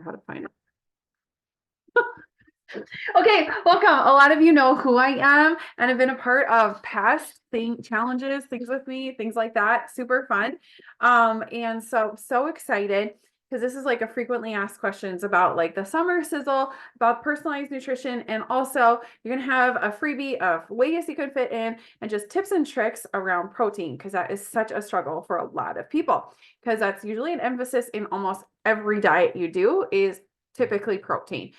how to find it. Okay, welcome. A lot of you know who I am and have been a part of past challenges, things with me, things like that. Super fun. And so excited because this is like a frequently asked questions about like the summer sizzle, about personalized nutrition, and also you're gonna have a freebie of ways you could fit in and just tips and tricks around protein because that is such a struggle for a lot of people because that's usually an emphasis in almost every diet you do is typically protein.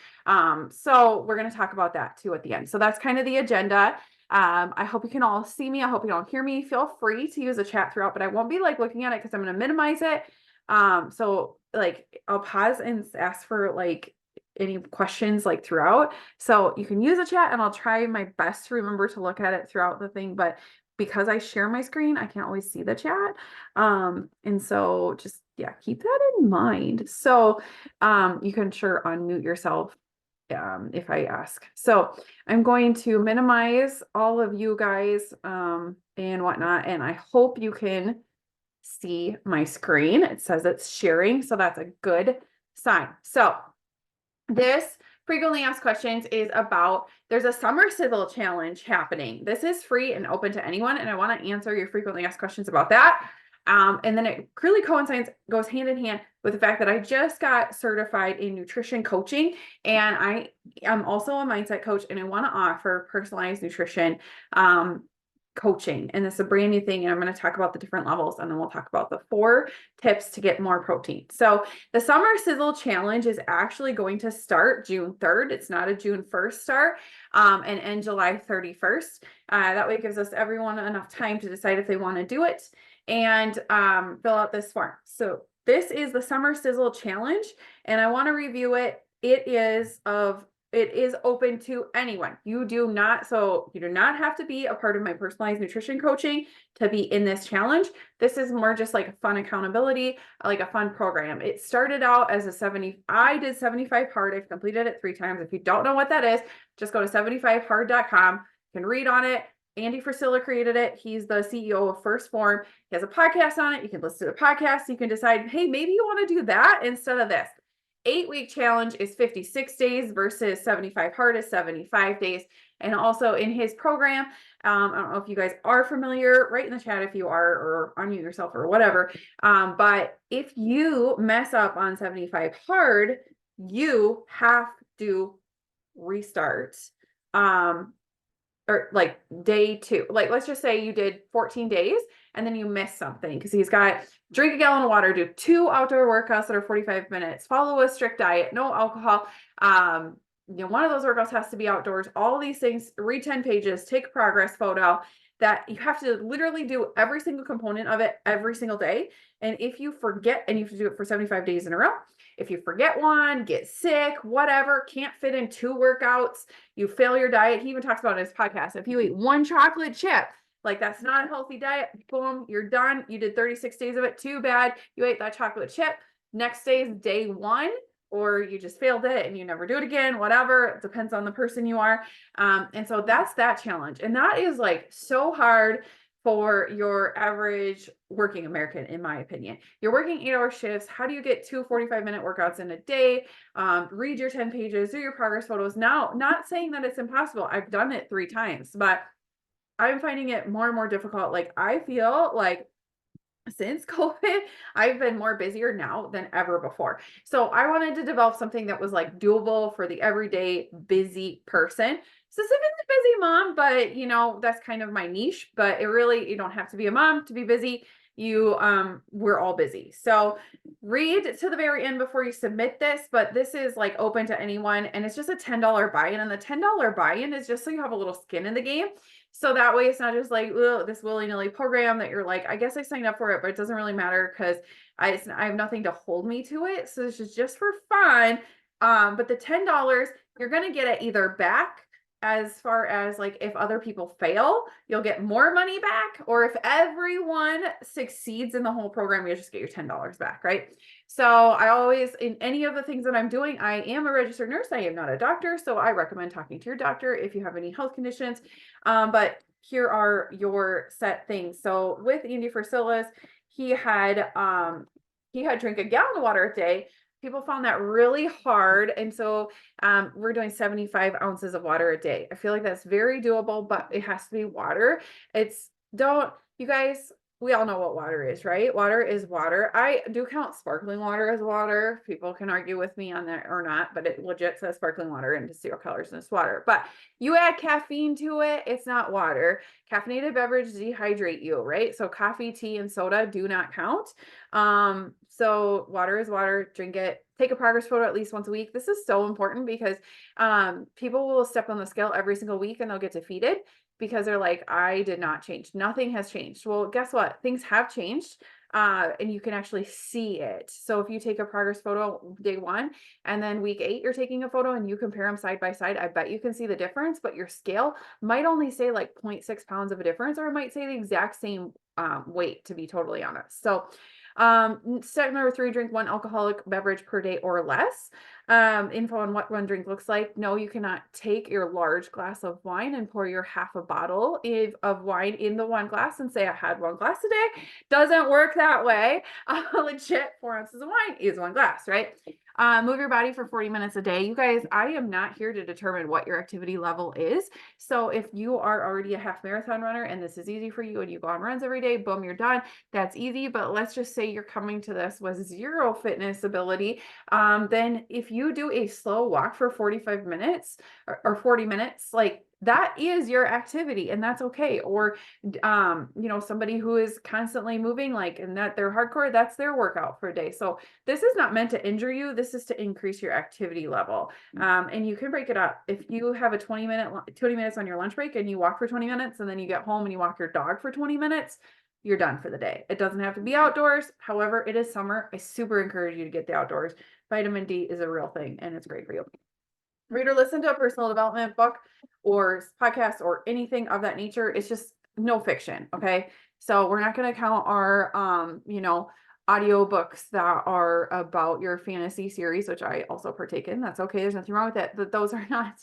So we're going to talk about that too at the end. So that's kind of the agenda. I hope you can all see me. I hope you don't hear me. Feel free to use the chat throughout, but I won't be like looking at it because I'm going to minimize it. So like I'll pause and ask for like any questions like throughout. So you can use the chat and I'll try my best to remember to look at it throughout the thing, but because I share my screen, I can't always see the chat. And so just, yeah, keep that in mind. So, you can sure unmute yourself, if I ask. So I'm going to minimize all of you guys, and whatnot, and I hope you can see my screen. It says it's sharing, so that's a good sign. So this frequently asked questions is about, there's a summer sizzle challenge happening. This is free and open to anyone, and I want to answer your frequently asked questions about that. And then it really coincides, goes hand in hand with the fact that I just got certified in nutrition coaching, and I am also a mindset coach, and I want to offer personalized nutrition coaching. And this is a brand new thing. And I'm going to talk about the different levels, and then we'll talk about the 4 tips to get more protein. So the Summer Sizzle Challenge is actually going to start June 3rd. It's not a June 1st start, and end July 31st. That way it gives us everyone enough time to decide if they want to do it and fill out this form. So this is the Summer Sizzle Challenge, and I want to review it. It is open to anyone. You do not have to be a part of my personalized nutrition coaching to be in this challenge. This is more just like a fun accountability, like a fun program. It started out as I did 75 hard. I've completed it 3 times. If you don't know what that is, just go to 75hard.com. You can read on it. Andy Frisilla created it. He's the CEO of First Form. He has a podcast on it. You can listen to the podcast. You can decide, hey, maybe you want to do that instead of this. 8-week challenge is 56 days versus 75 hard is 75 days. And also in his program, I don't know if you guys are familiar, write in the chat if you are, or unmute yourself or whatever. But if you mess up on 75 hard, you have to restart. Or like day 2, like let's just say you did 14 days and then you missed something because he's got drink a gallon of water, do 2 outdoor workouts that are 45 minutes, follow a strict diet, no alcohol. One of those workouts has to be outdoors, all these things, read 10 pages, take a progress photo, that you have to literally do every single component of it every single day. And if you forget, and you have to do it for 75 days in a row, if you forget one, get sick, whatever, can't fit in 2 workouts, you fail your diet. He even talks about it in his podcast. If you eat 1 chocolate chip, like that's not a healthy diet, boom, you're done. You did 36 days of it. Too bad. You ate that chocolate chip. Next day is day 1, or you just failed it and you never do it again, whatever. It depends on the person you are. And so that's that challenge. And that is like so hard for your average working American, in my opinion. You're working 8-hour shifts. How do you get 2 45-minute workouts in a day? Read your 10 pages, do your progress photos. Now, not saying that it's impossible. I've done it 3 times, but I'm finding it more and more difficult. Like I feel like since COVID, I've been more busier now than ever before. So I wanted to develop something that was like doable for the everyday busy person. Specifically busy mom, but that's kind of my niche, but you don't have to be a mom to be busy. We're all busy. So read to the very end before you submit this, but this is like open to anyone, and it's just a $10 buy-in, and the $10 buy-in is just so you have a little skin in the game. So that way it's not just like this willy-nilly program that you're like, I guess I signed up for it, but it doesn't really matter because I have nothing to hold me to it. So this is just for fun. But the $10, you're going to get it either back, as far as like if other people fail, you'll get more money back, or if everyone succeeds in the whole program, you just get your $10 back, right? So I always, in any of the things that I'm doing, I am a registered nurse. I am not a doctor, so I recommend talking to your doctor if you have any health conditions. But here are your set things. So with Andy Frisilla, he had drink a gallon of water a day, people found that really hard. And so we're doing 75 ounces of water a day. I feel like that's very doable, but it has to be water. It's don't, you guys, we all know what water is, right? Water is water. I do count sparkling water as water. People can argue with me on that or not, but it legit says sparkling water and zero calories in this water. But you add caffeine to it, it's not water. Caffeinated beverage dehydrate you, right? So coffee, tea, and soda do not count. So water is water, drink it, take a progress photo at least once a week. This is so important because people will step on the scale every single week and they'll get defeated because they're like, I did not change. Nothing has changed. Well, guess what? Things have changed. And you can actually see it. So if you take a progress photo day 1 and then week 8, you're taking a photo and you compare them side by side, I bet you can see the difference, but your scale might only say like 0.6 pounds of a difference, or it might say the exact same weight, to be totally honest. So step number 3, drink 1 alcoholic beverage per day or less. Info on what one drink looks like. No, you cannot take your large glass of wine and pour your half a bottle of wine in the 1 glass and say, I had 1 glass a day. Doesn't work that way. Legit 4 ounces of wine is 1 glass, right? Move your body for 40 minutes a day. You guys, I am not here to determine what your activity level is. So if you are already a half marathon runner and this is easy for you and you go on runs every day, boom, you're done. That's easy. But let's just say you're coming to this with 0 fitness ability. Then if you do a slow walk for 45 minutes or 40 minutes, like that is your activity and that's okay. Or, somebody who is constantly moving, like, and that they're hardcore, that's their workout for a day. So this is not meant to injure you. This is to increase your activity level. And you can break it up. If you have a 20 minutes on your lunch break and you walk for 20 minutes and then you get home and you walk your dog for 20 minutes, you're done for the day. It doesn't have to be outdoors. However, it is summer. I super encourage you to get the outdoors. Vitamin D is a real thing and it's great for you. Read or listen to a personal development book or podcast or anything of that nature. It's just no fiction. Okay. So we're not going to count our, audio books that are about your fantasy series, which I also partake in. That's okay. There's nothing wrong with it, but those are not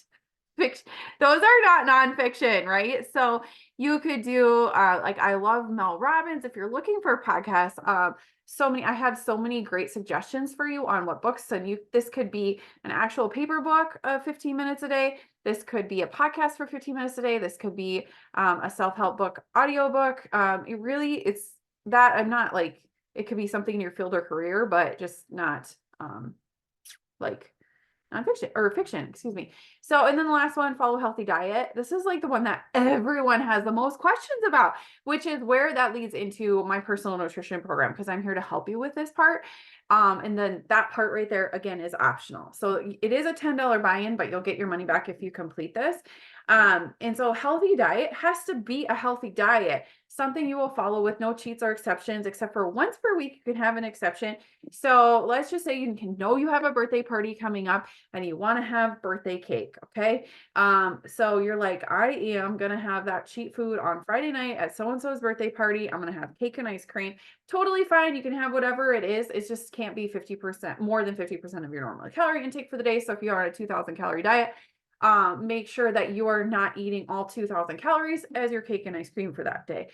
fiction. Those are not nonfiction, right? So you could do, like, I love Mel Robbins. If you're looking for podcasts, I have so many great suggestions for you on what books. And this could be an actual paper book of 15 minutes a day. This could be a podcast for 15 minutes a day. This could be a self-help book, audiobook. It's that I'm not like, it could be something in your field or career, but just not like nonfiction or fiction, excuse me. So, and then the last one, follow healthy diet. This is like the one that everyone has the most questions about, which is where that leads into my personal nutrition program, because I'm here to help you with this part. And then that part right there, again, is optional. So it is a $10 buy-in, but you'll get your money back if you complete this. And so healthy diet has to be a healthy diet, something you will follow with no cheats or exceptions, except for once per week, you can have an exception. So let's just say you can know you have a birthday party coming up and you want to have birthday cake. Okay. So you're like, I am going to have that cheat food on Friday night at so-and-so's birthday party. I'm going to have cake and ice cream. Totally fine. You can have whatever it is. It just can't be 50%, more than 50% of your normal calorie intake for the day. So if you are on a 2,000 calorie diet, make sure that you are not eating all 2,000 calories as your cake and ice cream for that day.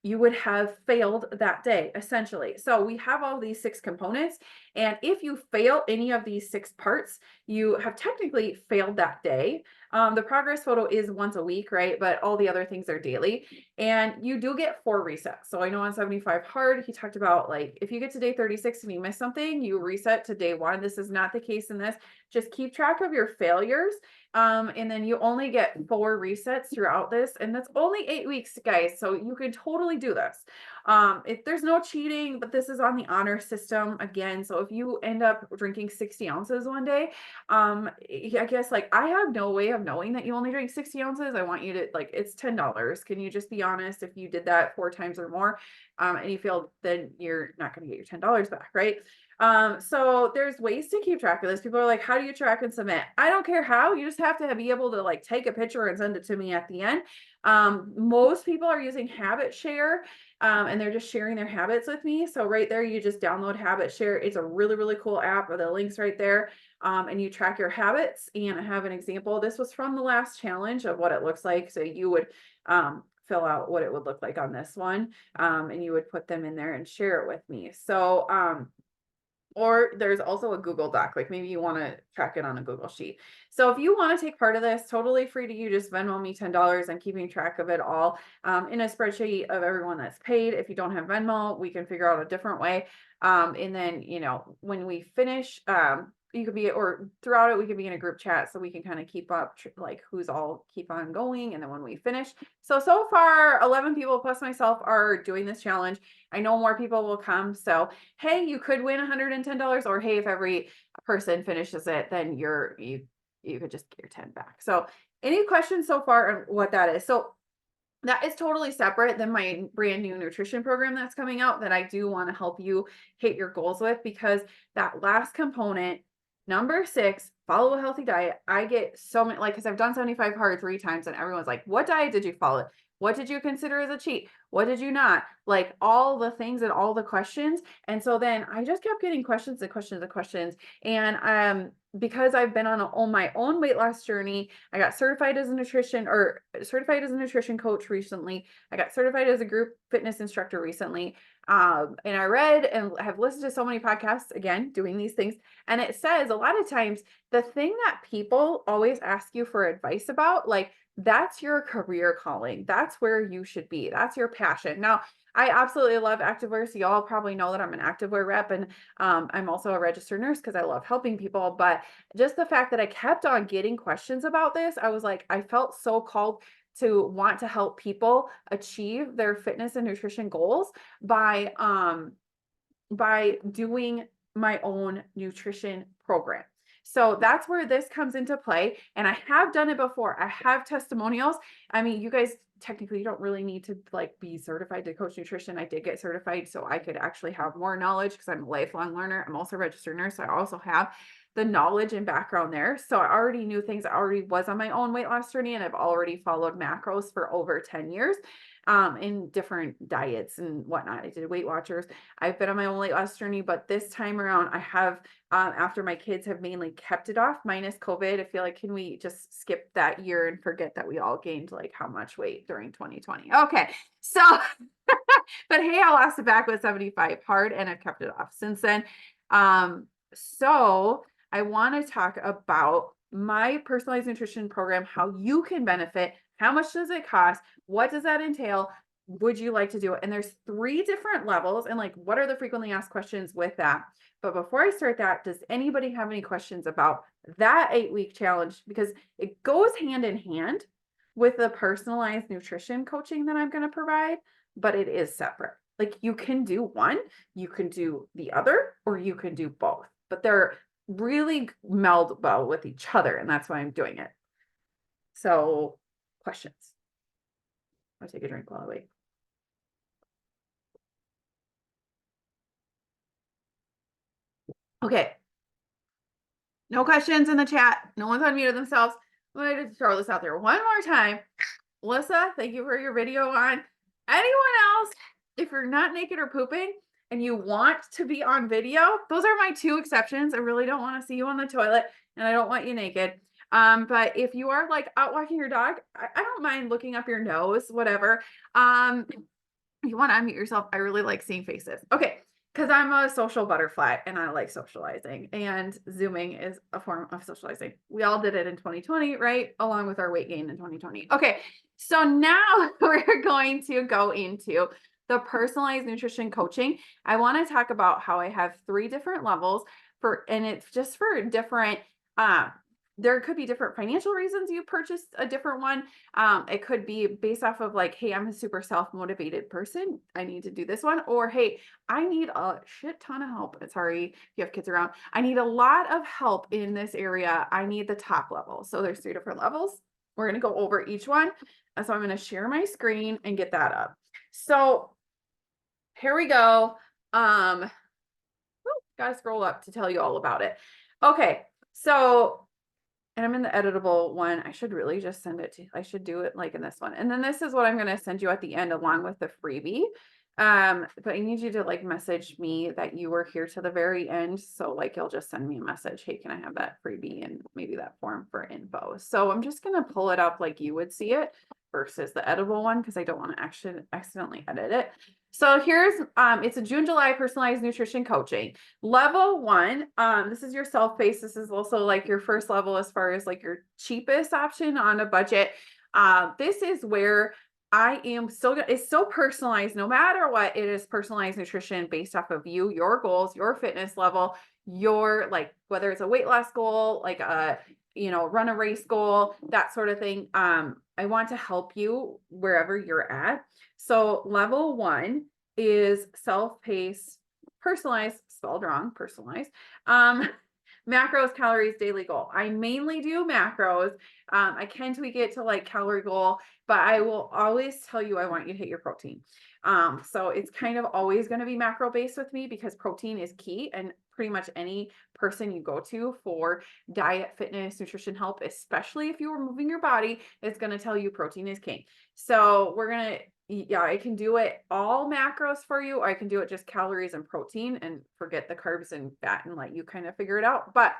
You would have failed that day, essentially. So we have all these 6 components. And if you fail any of these 6 parts, you have technically failed that day. The progress photo is once a week, right? But all the other things are daily. And you do get 4 resets. So I know on 75 hard, he talked about, like, if you get to day 36 and you miss something, you reset to day 1. This is not the case in this. Just keep track of your failures. And then you only get 4 resets throughout this. And that's only 8 weeks, guys. So you can totally do this. If there's no cheating, but this is on the honor system again. So if you end up drinking 60 ounces one day, I guess, like, I have no way of knowing that you only drink 60 ounces. I want you to, like, it's $10. Can you just be honest? If you did that 4 times or more, and you failed, then you're not going to get your $10 back, right? So there's ways to keep track of this. People are like, how do you track and submit? I don't care how, you just have to be able to, like, take a picture and send it to me at the end. Most people are using Habit Share, and they're just sharing their habits with me. So right there, you just download Habit Share. It's a really, really cool app with the links right there. And you track your habits. And I have an example. This was from the last challenge of what it looks like. So you would, fill out what it would look like on this one. And you would put them in there and share it with me. So, Or there's also a Google Doc, like maybe you want to track it on a Google Sheet. So if you want to take part of this, totally free to you. Just Venmo me $10. I'm keeping track of it all in a spreadsheet of everyone that's paid. If you don't have Venmo, we can figure out a different way. And then, when we finish, you could be, or throughout it, we could be in a group chat so we can kind of keep up, like who's all keep on going. And then when we finish, so far 11 people plus myself are doing this challenge. I know more people will come. So, hey, you could win $110, or hey, if every person finishes it, then you could just get your 10 back. So any questions so far on what that is? So that is totally separate than my brand new nutrition program that's coming out that I do want to help you hit your goals with, because that last component, number 6, follow a healthy diet. I get so many, like, because I've done 75 hard 3 times and everyone's like, what diet did you follow? What did you consider as a cheat? What did you not? Like all the things and all the questions. And so then I just kept getting questions and questions and questions. And because I've been on my own weight loss journey, I got certified as a nutrition coach recently. I got certified as a group fitness instructor recently. And I read and have listened to so many podcasts, again, doing these things. And it says a lot of times the thing that people always ask you for advice about, like, that's your career calling. That's where you should be. That's your passion. Now, I absolutely love activewear. So y'all probably know that I'm an activewear rep, and I'm also a registered nurse because I love helping people. But just the fact that I kept on getting questions about this, I was like, I felt so called to want to help people achieve their fitness and nutrition goals by doing my own nutrition program. So that's where this comes into play. And I have done it before. I have testimonials. I mean, you guys technically don't really need to like be certified to coach nutrition. I did get certified so I could actually have more knowledge because I'm a lifelong learner. I'm also a registered nurse. So I also have the knowledge and background there. So I already knew things. I already was on my own weight loss journey, and I've already followed macros for over 10 years in different diets and whatnot. I did Weight Watchers. I've been on my own weight loss journey, but this time around I have, after my kids have mainly kept it off, minus COVID. I feel like, can we just skip that year and forget that we all gained like how much weight during 2020? Okay. So, but hey, I lost it back with 75 hard and I've kept it off since then. So I want to talk about my personalized nutrition program, how you can benefit, how much does it cost? What does that entail? Would you like to do it? And there's 3 different levels, and like, what are the frequently asked questions with that? But before I start that, does anybody have any questions about that 8-week challenge? Because it goes hand in hand with the personalized nutrition coaching that I'm going to provide, but it is separate. Like, you can do one, you can do the other, or you can do both, but they're really meld well with each other. And that's why I'm doing it. So, questions? I'll take a drink while I wait. Okay. No questions in the chat. No one's unmuted themselves. I'm going to throw this out there one more time. Melissa, thank you for your video on. Anyone else, if you're not naked or pooping and you want to be on video, those are my 2 exceptions. I really don't want to see you on the toilet, and I don't want you naked. But if you are like out walking your dog, I don't mind looking up your nose, whatever. You want to unmute yourself. I really like seeing faces. Okay. Because I'm a social butterfly and I like socializing, and Zooming is a form of socializing. We all did it in 2020, right? Along with our weight gain in 2020. Okay. So now we're going to go into the personalized nutrition coaching. I want to talk about how I have 3 different levels and it's just for different, there could be different financial reasons you purchased a different one. It could be based off of like, hey, I'm a super self-motivated person. I need to do this one. Or, hey, I need a shit ton of help. Sorry if you have kids around. I need a lot of help in this area. I need the top level. So there's 3 different levels. We're going to go over each one. And so I'm going to share my screen and get that up. So here we go. Got to scroll up to tell you all about it. Okay. So, and I'm in the editable one. I should really just send it to, I should do it like in this one. And then this is what I'm going to send you at the end along with the freebie. But I need you to like message me that you were here to the very end. So like, you'll just send me a message. Hey, can I have that freebie and maybe that form for info? So I'm just going to pull it up like you would see it versus the editable one, because I don't want to actually accidentally edit it. So here's, it's a June, July personalized nutrition coaching. Level one, this is your self-paced. This is also like your first level as far as like your cheapest option on a budget. This is where I am still, it's so personalized, no matter what, it is personalized nutrition based off of you, your goals, your fitness level, your like, whether it's a weight loss goal, like a, run a race goal, that sort of thing. I want to help you wherever you're at. So level one is self-paced, personalized, spelled wrong, personalized, macros, calories, daily goal. I mainly do macros. I can tweak it to like calorie goal, but I will always tell you I want you to hit your protein. So it's kind of always going to be macro based with me because protein is key, and pretty much any person you go to for diet, fitness, nutrition help, especially if you are moving your body, is going to tell you protein is king. So we're going to, yeah, I can do it all macros for you. I can do it just calories and protein and forget the carbs and fat and let you kind of figure it out. But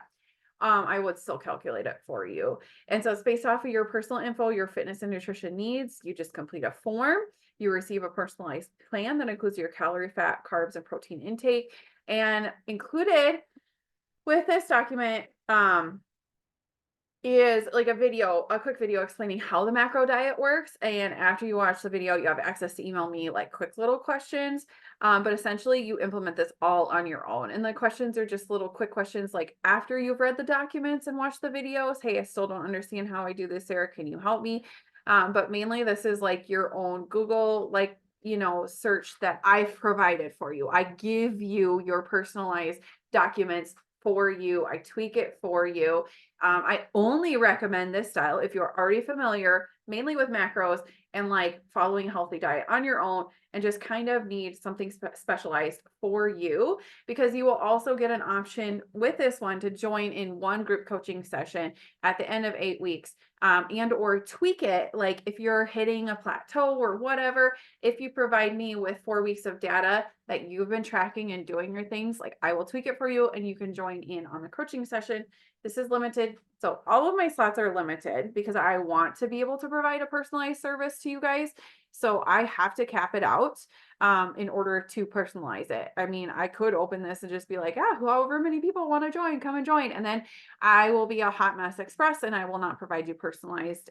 I would still calculate it for you. And so it's based off of your personal info, your fitness and nutrition needs. You just complete a form. You receive a personalized plan that includes your calorie, fat, carbs, and protein intake. And included with this document, is like a quick video explaining how the macro diet works. And after you watch the video, you have access to email me like quick little questions. But essentially you implement this all on your own. And the questions are just little quick questions like after you've read the documents and watched the videos, hey, I still don't understand how I do this, Sarah, can you help me? But mainly this is like your own Google, like, search that I've provided for you. I give you your personalized documents for you. I tweak it for you. I only recommend this style if you're already familiar, mainly with macros and like following a healthy diet on your own and just kind of need something specialized for you, because you will also get an option with this one to join in one group coaching session at the end of 8 weeks, and or tweak it. Like if you're hitting a plateau or whatever, if you provide me with 4 weeks of data that you've been tracking and doing your things, like I will tweak it for you and you can join in on the coaching session. This is limited. So all of my slots are limited because I want to be able to provide a personalized service to you guys. So I have to cap it out in order to personalize it. I mean, I could open this and just be like, however many people want to join, come and join. And then I will be a hot mess express and I will not provide you personalized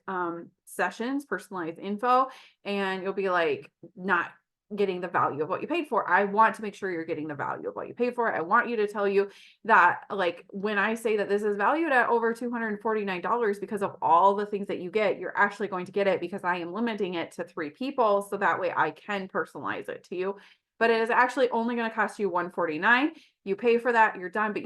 sessions, personalized info. And you'll be like, not getting the value of what you paid for. I want to make sure you're getting the value of what you paid for. I want you to tell you that, like, when I say that this is valued at over $249 because of all the things that you get, you're actually going to get it because I am limiting it to 3 people. So that way I can personalize it to you. But it is actually only going to cost you $149. You pay for that, you're done, but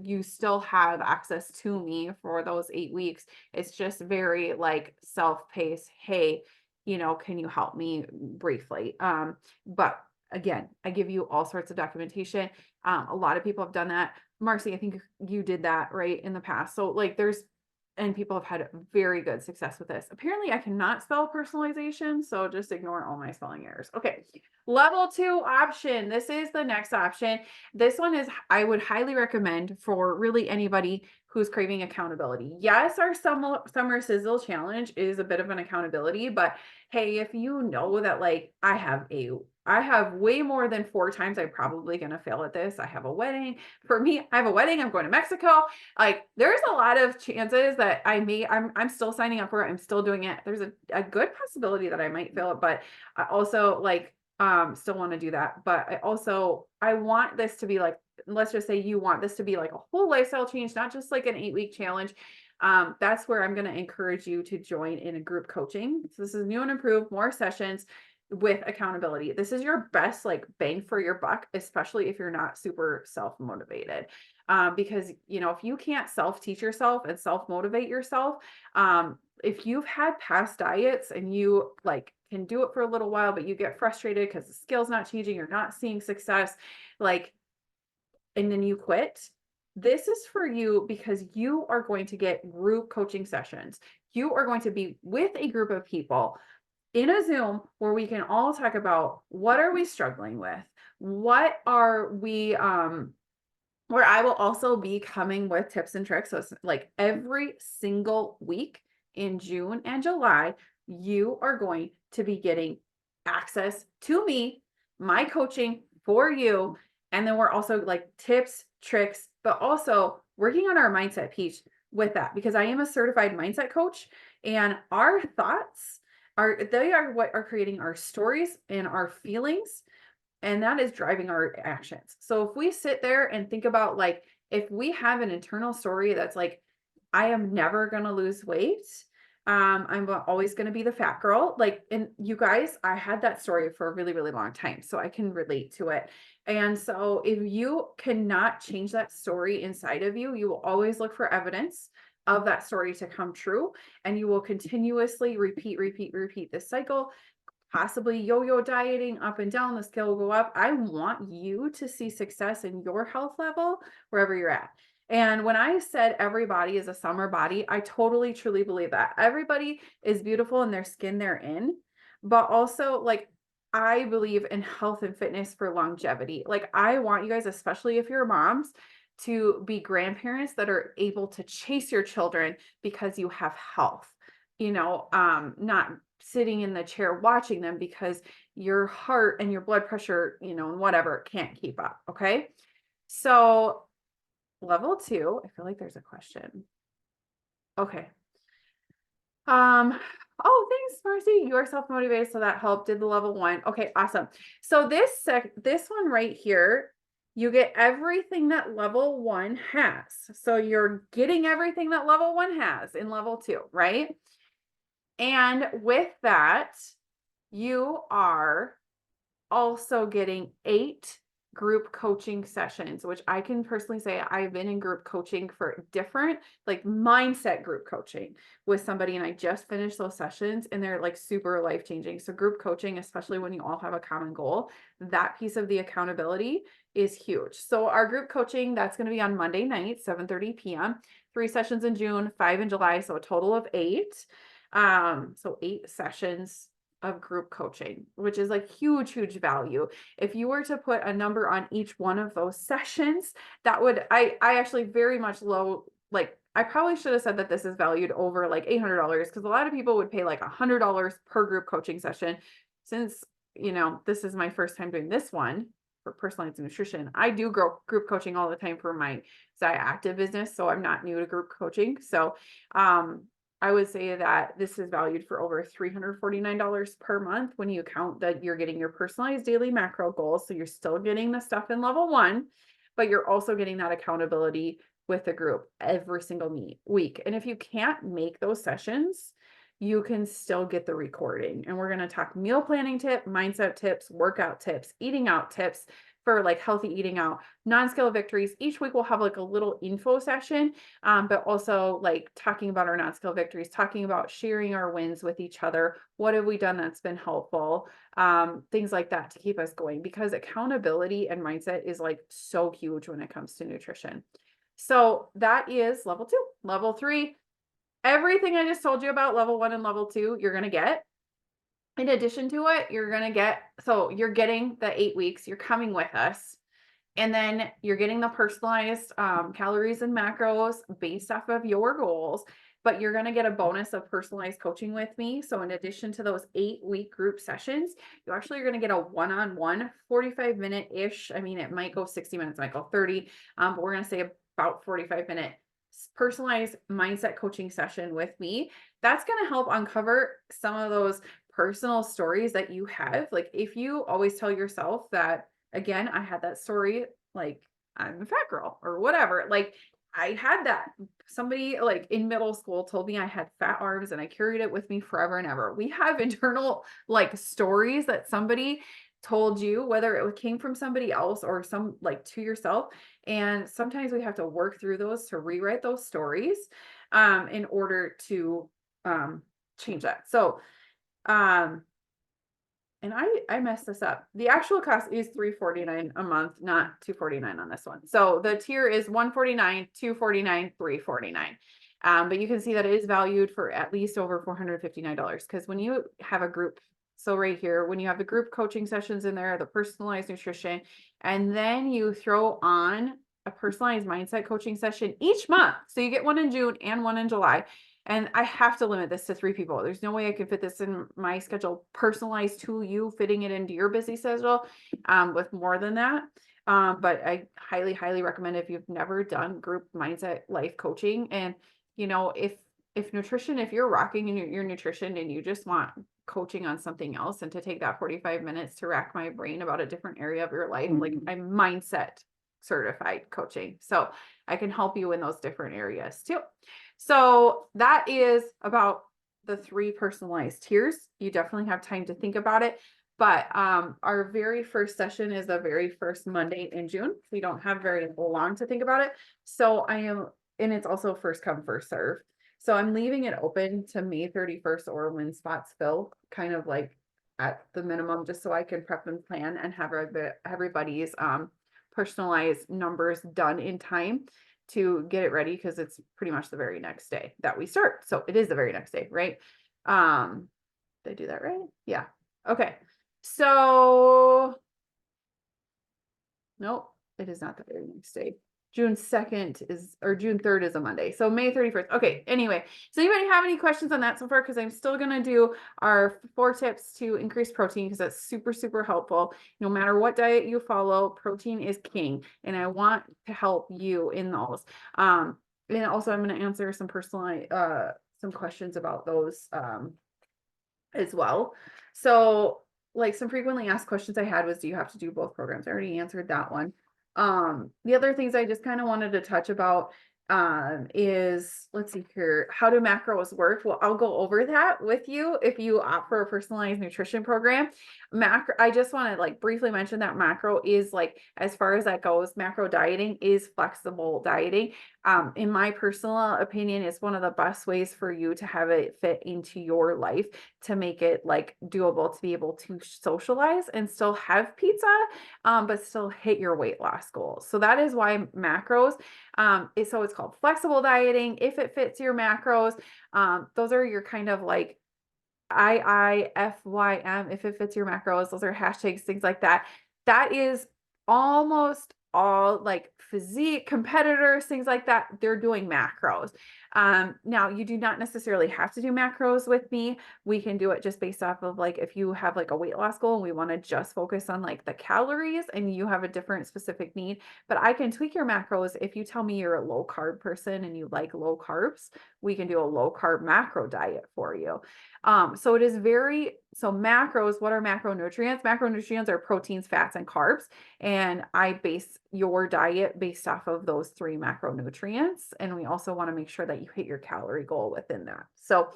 you still have access to me for those 8 weeks. It's just very like self-paced. Hey, can you help me briefly? But again, I give you all sorts of documentation. A lot of people have done that. Marcy, I think you did that right in the past. So like and people have had very good success with this. Apparently I cannot spell personalization, so just ignore all my spelling errors. Okay. Level 2 option. This is the next option. This one is, I would highly recommend for really anybody who's craving accountability. Yes, our summer sizzle challenge is a bit of an accountability, but hey, if you know that like I have way more than 4 times I'm probably going to fail at this. I have a wedding. For me, I have a wedding. I'm going to Mexico. Like there's a lot of chances that I'm still signing up for it. I'm still doing it. There's a good possibility that I might fail it, but I also like still want to do that. But I want this to be like, let's just say you want this to be like a whole lifestyle change, not just like an 8-week challenge. That's where I'm going to encourage you to join in a group coaching. So this is new and improved, more sessions with accountability. This is your best like bang for your buck, especially if you're not super self-motivated. Because if you can't self-teach yourself and self-motivate yourself, if you've had past diets and you like can do it for a little while, but you get frustrated because the skill's not changing, you're not seeing success, like, and then you quit. This is for you because you are going to get group coaching sessions. You are going to be with a group of people in a Zoom where we can all talk about what are we struggling with? What are we, where I will also be coming with tips and tricks. So it's like every single week in June and July, you are going to be getting access to me my coaching for you. And then we're also like tips, tricks, but also working on our mindset piece with that, because I am a certified mindset coach, and our thoughts they are what are creating our stories and our feelings, and that is driving our actions. So if we sit there and think about, like, if we have an internal story that's like, I am never going to lose weight. I'm always going to be the fat girl. Like, and you guys, I had that story for a really, really long time, so I can relate to it. And so if you cannot change that story inside of you, you will always look for evidence of that story to come true. And you will continuously repeat this cycle, possibly yo-yo dieting up and down, the scale will go up. I want you to see success in your health level wherever you're at. And when I said every body is a summer body, I totally truly believe that. Everybody is beautiful in their skin they're in, but also, like, I believe in health and fitness for longevity. Like, I want you guys, especially if you're moms, to be grandparents that are able to chase your children because you have health, not sitting in the chair watching them because your heart and your blood pressure, and whatever can't keep up. Okay. So level 2, I feel like there's a question. Okay. Oh, thanks, Marcy. You are self-motivated, so that helped. Did the level 1. Okay, awesome. So this one right here, you get everything that level 1 has. So you're getting everything that level 1 has in level 2, right? And with that, you are also getting 8 group coaching sessions, which I can personally say I've been in group coaching for different, like, mindset group coaching with somebody, and I just finished those sessions, and they're like super life-changing. So group coaching, especially when you all have a common goal, that piece of the accountability is huge. So our group coaching, that's going to be on Monday night, 7:30 p.m., 3 sessions in June, 5 in July, so a total of 8. So 8 sessions of group coaching, which is like huge value. If you were to put a number on each one of those sessions, that would, I actually very much like, I probably should have said that this is valued over like $800, because a lot of people would pay like $100 per group coaching session. Since, this is my first time doing this one for personalized nutrition, I do group coaching all the time for my Zia Active business. So I'm not new to group coaching. So, I would say that this is valued for over $349 per month when you count that you're getting your personalized daily macro goals. So you're still getting the stuff in level 1, but you're also getting that accountability with the group every single week. And if you can't make those sessions, you can still get the recording. And we're going to talk meal planning tip, mindset tips, workout tips, eating out tips for like healthy eating out, non-scale victories. Each week we'll have like a little info session, but also like talking about our non-scale victories, talking about sharing our wins with each other. What have we done that's been helpful? Things like that to keep us going, because accountability and mindset is like so huge when it comes to nutrition. So that is level 2. Level 3, everything I just told you about level 1 and level 2, you're going to get. In addition to it, you're going to get, so you're getting the 8 weeks, you're coming with us, and then you're getting the personalized calories and macros based off of your goals, but you're going to get a bonus of personalized coaching with me. So in addition to those 8-week group sessions, you actually are going to get a one-on-one 45-minute-ish. I mean, it might go 60 minutes, it might go 30, but we're going to say about 45-minute personalized mindset coaching session with me. That's going to help uncover some of those personal stories that you have. Like, if you always tell yourself that, again, I had that story, like, I'm a fat girl or whatever. Like, I had that. Somebody like in middle school told me I had fat arms, and I carried it with me forever and ever. We have internal like stories that somebody told you, whether it came from somebody else or some like to yourself. And sometimes we have to work through those to rewrite those stories in order to change that. So, and I messed this up. The actual cost is $349 a month, not $249 on this one. So the tier is $149, $249, $349. But you can see that it is valued for at least over $459, because when you have a group, so right here, when you have the group coaching sessions in there, the personalized nutrition, and then you throw on a personalized mindset coaching session each month. So you get one in June and one in July. And I have to limit this to 3 people. There's no way I can fit this in my schedule, personalized to you, fitting it into your busy schedule, with more than that. But I highly, highly recommend if you've never done group mindset life coaching, and if nutrition, if you're rocking in your nutrition and you just want coaching on something else, and to take that 45 minutes to rack my brain about a different area of your life, like I'm mindset certified coaching. So I can help you in those different areas too. So that is about the 3 personalized tiers. You definitely have time to think about it. But our very first session is the very first Monday in June. We don't have very long to think about it. So and it's also first come, first serve. So I'm leaving it open to May 31st or when spots fill, kind of like at the minimum, just so I can prep and plan and have everybody's personalized numbers done in time to get it ready, because it's pretty much the very next day that we start. So it is the very next day, right? Did I do that right? Yeah. Okay. So nope, it is not the very next day. June 2nd or June 3rd is a Monday. So May 31st. Okay. Anyway, does anybody have any questions on that so far? Because I'm still going to do our 4 tips to increase protein, because that's super, super helpful. No matter what diet you follow, protein is king. And I want to help you in those. And also I'm going to answer some some questions about those, as well. So like some frequently asked questions I had was, do you have to do both programs? I already answered that one. The other things I just kind of wanted to touch about is, let's see here, how do macros work? Well, I'll go over that with you if you opt for a personalized nutrition program. I just want to like briefly mention that macro is like, as far as that goes, macro dieting is flexible dieting. In my personal opinion, it's one of the best ways for you to have it fit into your life, to make it like doable, to be able to socialize and still have pizza, but still hit your weight loss goals. So that is why macros, so it's called flexible dieting. If it fits your macros, those are your kind of like IIFYM, if it fits your macros, those are hashtags, things like that. That is almost all like physique competitors, things like that. They're doing macros. Now you do not necessarily have to do macros with me. We can do it just based off of like, if you have like a weight loss goal and we want to just focus on like the calories and you have a different specific need, but I can tweak your macros. If you tell me you're a low carb person and you like low carbs, we can do a low carb macro diet for you. So it is so macros, what are macronutrients? Macronutrients are proteins, fats, and carbs. And I base your diet based off of those 3 macronutrients. And we also want to make sure that you hit your calorie goal within that. So,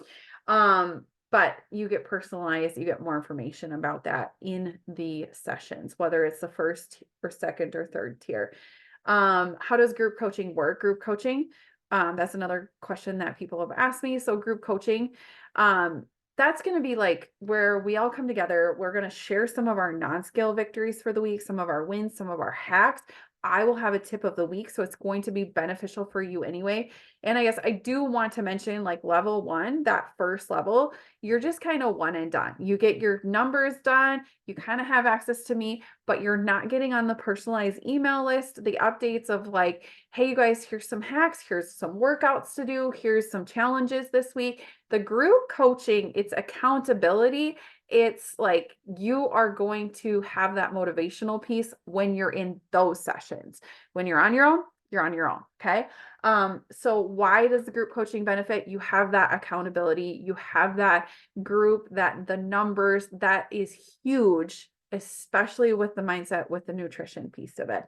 but you get personalized, you get more information about that in the sessions, whether it's the first or second or third tier. How does group coaching work? Group coaching, that's another question that people have asked me. So group coaching, that's going to be like where we all come together. We're going to share some of our non-scale victories for the week, some of our wins, some of our hacks. I will have a tip of the week, so it's going to be beneficial for you anyway. And I guess I do want to mention, like, level 1, that first level, you're just kind of one and done. You get your numbers done, you kind of have access to me, but you're not getting on the personalized email list, the updates of like, hey, you guys, here's some hacks, here's some workouts to do, here's some challenges this week. The group coaching, it's accountability. It's like you are going to have that motivational piece when you're in those sessions. When you're on your own, you're on your own. Okay. So why does the group coaching benefit? You have that accountability, you have that group, that the numbers, that is huge, especially with the mindset, with the nutrition piece of it.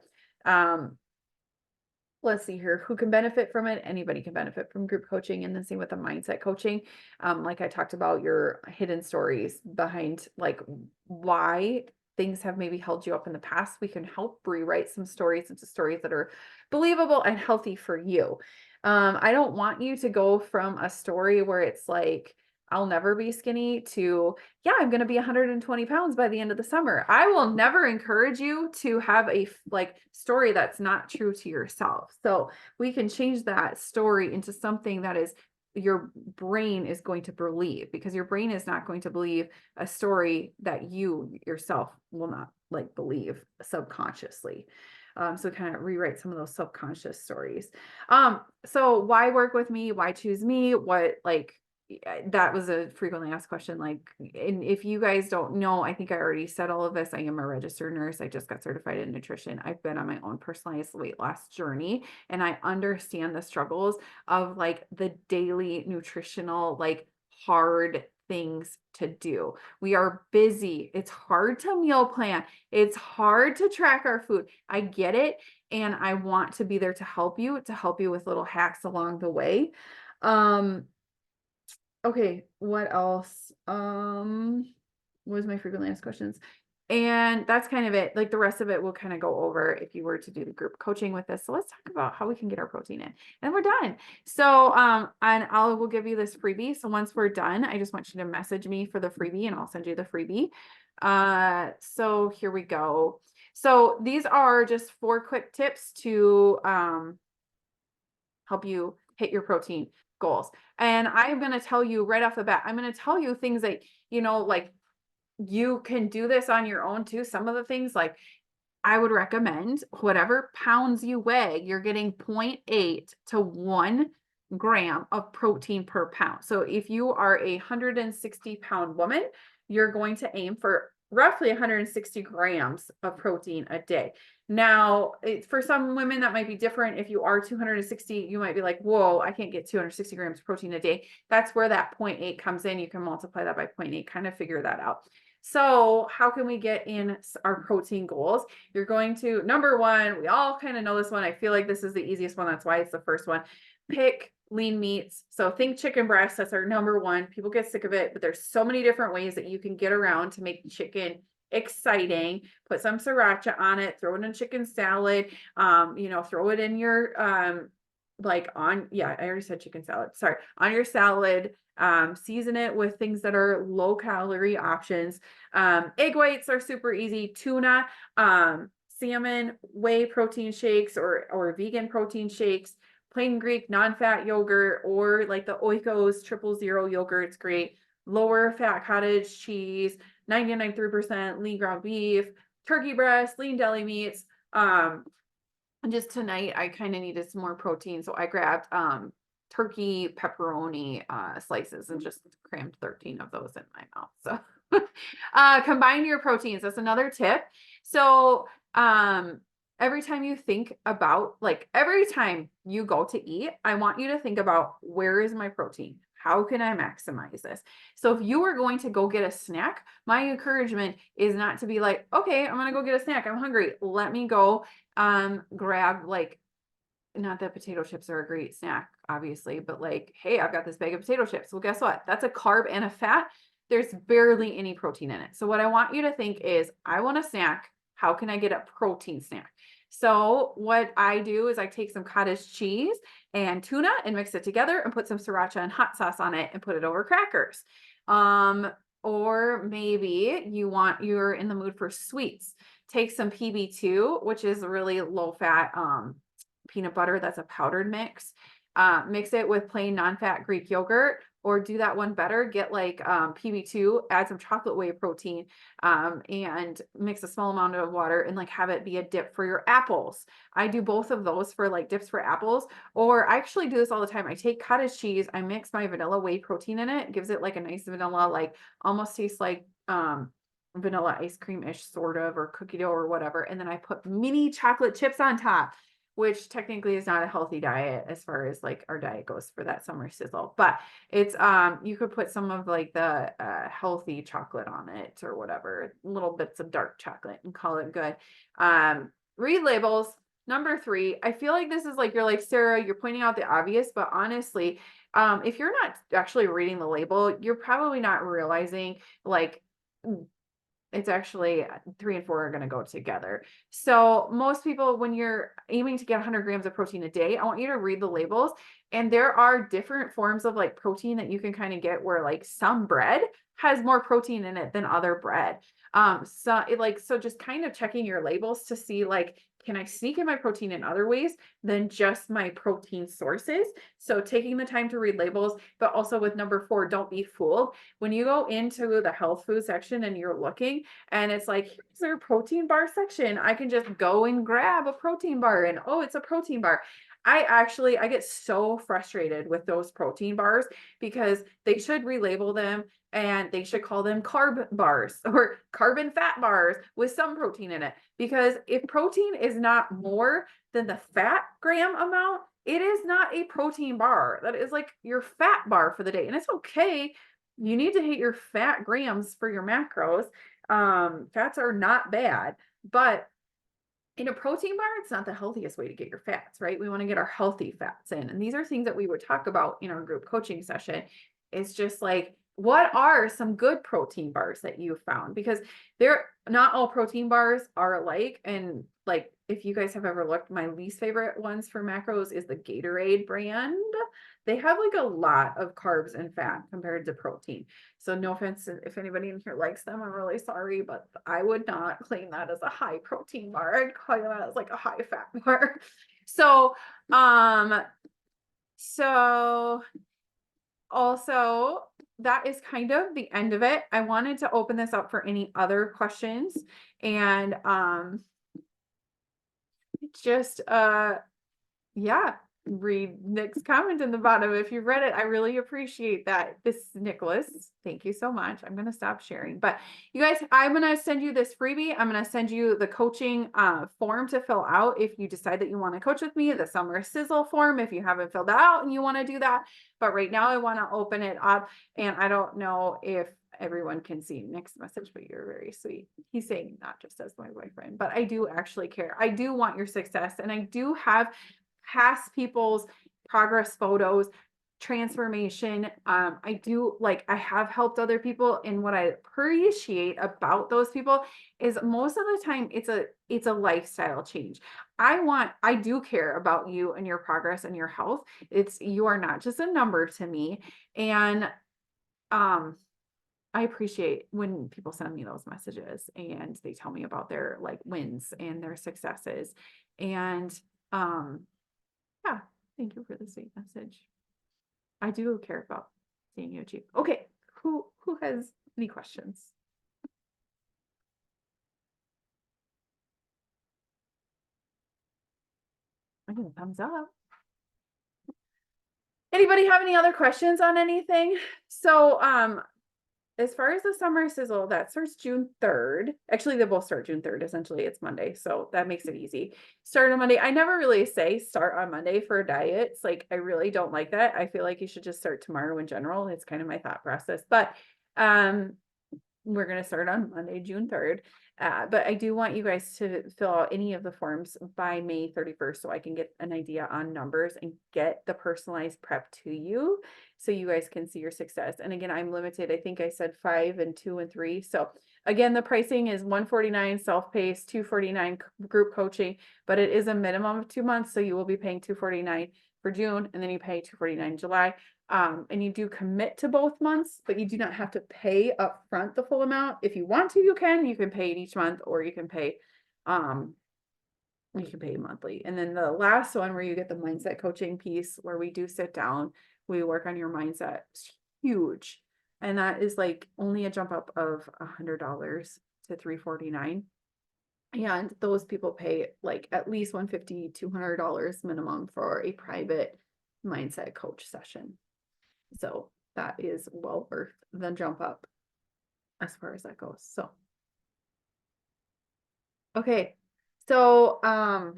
Let's see here, who can benefit from it? Anybody can benefit from group coaching, and the same with the mindset coaching. Like I talked about, your hidden stories behind like why things have maybe held you up in the past. We can help rewrite some stories into stories that are believable and healthy for you. I don't want you to go from a story where it's like, I'll never be skinny, to, yeah, I'm going to be 120 pounds by the end of the summer. I will never encourage you to have a like story that's not true to yourself. So we can change that story into something that is your brain is going to believe, because your brain is not going to believe a story that you yourself will not like believe subconsciously. So kind of rewrite some of those subconscious stories. So why work with me? Why choose me? What, like, that was a frequently asked question. Like, and if you guys don't know, I think I already said all of this. I am a registered nurse. I just got certified in nutrition. I've been on my own personalized weight loss journey, and I understand the struggles of like the daily nutritional, like hard things to do. We are busy. It's hard to meal plan. It's hard to track our food. I get it. And I want to be there to help you with little hacks along the way. Okay, what else? What was my frequently asked questions? And that's kind of it. Like the rest of it we'll kind of go over if you were to do the group coaching with us. So let's talk about how we can get our protein in. And we're done. So and we'll give you this freebie. So once we're done, I just want you to message me for the freebie and I'll send you the freebie. So here we go. So these are just 4 quick tips to help you hit your protein goals. And I'm going to tell you right off the bat, I'm going to tell you things that, like you can do this on your own too. Some of the things, like I would recommend whatever pounds you weigh, you're getting 0.8 to 1 gram of protein per pound. So if you are a 160-pound woman, you're going to aim for roughly 160 grams of protein a day. Now, for some women, that might be different. If you are 260, you might be like, whoa, I can't get 260 grams of protein a day. That's where that 0.8 comes in. You can multiply that by 0.8, kind of figure that out. So how can we get in our protein goals? You're going to, number one, we all kind of know this one. I feel like this is the easiest one. That's why it's the first one. Pick lean meats. So think chicken breast. That's our number one. People get sick of it, but there's so many different ways that you can get around to make chicken exciting. Put some sriracha on it, throw it in chicken salad, throw it in your, I already said chicken salad. Sorry, on your salad. Season it with things that are low calorie options. Egg whites are super easy. Tuna, salmon, whey protein shakes or vegan protein shakes, plain Greek non-fat yogurt, or like the Oikos 000 yogurt. It's great. Lower fat cottage cheese, 99.3% lean ground beef, turkey breast, lean deli meats. And just tonight, I kind of needed some more protein, so I grabbed turkey pepperoni slices and just crammed 13 of those in my mouth. So combine your proteins. That's another tip. So every time you think about, like every time you go to eat, I want you to think about, where is my protein? How can I maximize this? So if you are going to go get a snack, my encouragement is not to be like, okay, I'm going to go get a snack. I'm hungry. Let me go grab, like, not that potato chips are a great snack, obviously, but like, hey, I've got this bag of potato chips. Well, guess what? That's a carb and a fat. There's barely any protein in it. So what I want you to think is, I want a snack. How can I get a protein snack? So what I do is I take some cottage cheese and tuna and mix it together and put some sriracha and hot sauce on it and put it over crackers. Or maybe you're in the mood for sweets. Take some PB2, which is really low fat peanut butter. That's a powdered mix. Mix it with plain non-fat Greek yogurt, or do that one better. Get like PB2, add some chocolate whey protein, and mix a small amount of water and like have it be a dip for your apples. I do both of those for like dips for apples, or I actually do this all the time. I take cottage cheese, I mix my vanilla whey protein in it, gives it like a nice vanilla, like almost tastes like vanilla ice cream-ish sort of, or cookie dough or whatever. And then I put mini chocolate chips on top, which technically is not a healthy diet as far as like our diet goes for that summer sizzle, but it's, you could put some of like the healthy chocolate on it or whatever, little bits of dark chocolate, and call it good. Read labels. Number 3, I feel like this is like, you're like, Sarah, you're pointing out the obvious, but honestly, if you're not actually reading the label, you're probably not realizing, like, it's actually 3 and 4 are going to go together. So most people, when you're aiming to get 100 grams of protein a day, I want you to read the labels. And there are different forms of like protein that you can kind of get, where like some bread has more protein in it than other bread. So just kind of checking your labels to see, like, can I sneak in my protein in other ways than just my protein sources? So taking the time to read labels, but also with number 4, don't be fooled. When you go into the health food section and you're looking and it's like, here's their protein bar section. I can just go and grab a protein bar and, oh, it's a protein bar. I get so frustrated with those protein bars because they should relabel them and they should call them carb bars or carbon fat bars with some protein in it. Because if protein is not more than the fat gram amount, it is not a protein bar. That is like your fat bar for the day. And it's okay. You need to hit your fat grams for your macros. Fats are not bad, but in a protein bar, it's not the healthiest way to get your fats, right? We want to get our healthy fats in. And these are things that we would talk about in our group coaching session. It's just like, what are some good protein bars that you found? Because they're not all protein bars are alike. And like, if you guys have ever looked, my least favorite ones for macros is the Gatorade brand. They have like a lot of carbs and fat compared to protein. So no offense if anybody in here likes them, I'm really sorry, but I would not claim that as a high protein bar. I'd call that as like a high fat bar. So, so also that is kind of the end of it. I wanted to open this up for any other questions and, just, yeah, read Nick's comment in the bottom. If you've read it, I really appreciate that. This is Nicholas. Thank you so much. I'm going to stop sharing, but you guys, I'm going to send you this freebie. I'm going to send you the coaching form to fill out. If you decide that you want to coach with me, the Summer Sizzle form, if you haven't filled that out and you want to do that. But right now I want to open it up and I don't know if everyone can see Nick's message, but you're very sweet. He's saying not just as my boyfriend, but I do actually care. I do want your success and I do have past people's progress photos, transformation. I do like, I have helped other people. And what I appreciate about those people is most of the time it's a lifestyle change. I do care about you and your progress and your health. You are not just a number to me. And, I appreciate when people send me those messages and they tell me about their like wins and their successes. And, yeah, thank you for the sweet message. I do care about seeing you achieve. Okay, who has any questions? I give a thumbs up. Anybody have any other questions on anything? So, as far as the Summer Sizzle, that starts June 3rd. Actually, they both start June 3rd. Essentially, it's Monday. So that makes it easy. Start on Monday. I never really say start on Monday for diets. Like, I really don't like that. I feel like you should just start tomorrow in general. It's kind of my thought process. But we're going to start on Monday, June 3rd. But I do want you guys to fill out any of the forms by May 31st so I can get an idea on numbers and get the personalized prep to you so you guys can see your success. And again, I'm limited. I think I said 5 and 2 and 3. So again, the pricing is $149 self-paced, $249 group coaching, but it is a minimum of 2 months. So you will be paying $249 for June and then you pay $249 in July. And you do commit to both months, but you do not have to pay upfront the full amount. If you want to, you can pay it each month, or you can pay monthly. And then the last one where you get the mindset coaching piece where we do sit down, we work on your mindset. It's huge. And that is like only a jump up of $100 to $349. And those people pay like at least $150, $200 minimum for a private mindset coach session. So that is well worth the jump up as far as that goes. So, okay. So, I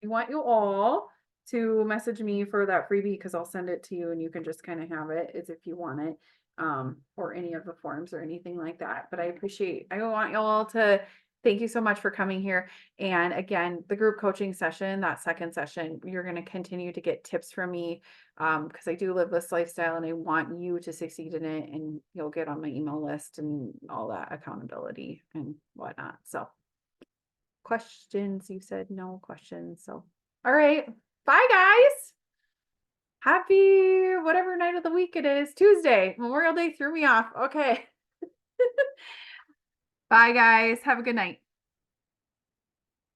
want you all to message me for that freebie because I'll send it to you and you can just kind of have it as if you want it, or any of the forms or anything like that. But I want you all to thank you so much for coming here. And again, the group coaching session, that second session, you're going to continue to get tips from me because I do live this lifestyle and I want you to succeed in it. And you'll get on my email list and all that accountability and whatnot. So questions, you said no questions. So, all right. Bye, guys. Happy whatever night of the week it is. Tuesday. Memorial Day threw me off. Okay. Bye, guys. Have a good night.